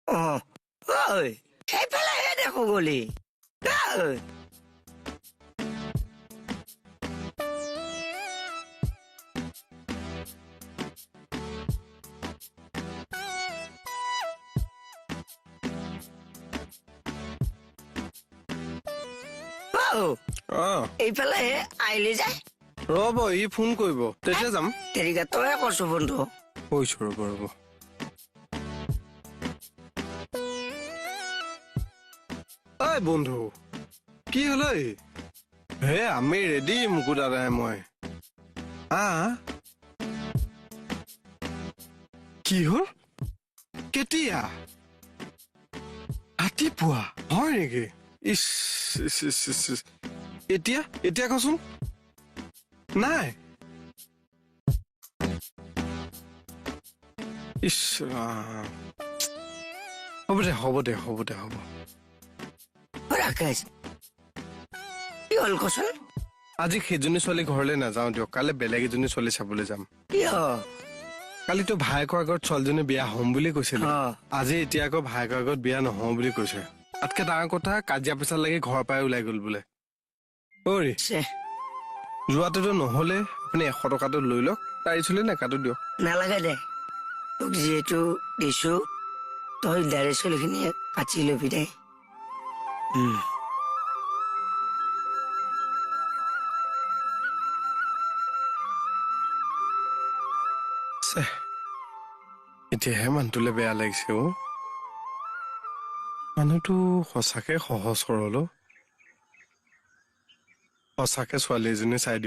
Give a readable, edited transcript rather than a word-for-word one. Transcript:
ঐ সেইফালেহে দেখো গলি এইফালেহে আহিলি যায় ৰ'ব ই ফোন কৰিব তেতিয়া যাম তেৰিকা তইহে কৰছো ফোনটো কৈছো ৰ'ব ঐ বন্ধু কি হ'ল ঐ হে আমি ৰেডি মুকু দাদাই মই কি হ'ল কেতিয়া ৰাতিপুৱা হয় নেকি ইছ এতিয়া এতিয়া কচোন নাই ইছ হ'ব দে ৰাকেশ কি হ'ল কচোন আজি সেইজনী ছোৱালী ঘৰলৈ নাযাওঁ দিয়ক কাইলৈ বেলেগ এজনী ছোৱালী চাবলৈ যাম কিয় কালিতো ভায়েকৰ আগত ছোৱালীজনী বিয়া হ'ম বুলি কৈছিলে আজি এতিয়া আকৌ ভায়েকৰ আগত বিয়া নহওঁ বুলি কৈছে তাতকে ডাঙৰ কথা কাজিয়া পেচাল লাগি ঘৰৰ পৰাই ওলাই গ'ল বোলে ঐ যোৱাটোতো নহ'লে আপুনি 100 টকাটো লৈ লওক তাই চলি নেকাটো দিয়ক নালাগে দে তোক যিহেতু দিছো তই দাৰে চলিখিনি কাটি লবি দে এতিয়াহে মানুহটোলে বেয়া লাগিছে মানুহটো সঁচাকে সহজ সৰল সঁচাকে ছোৱালী এজনী চাই দিব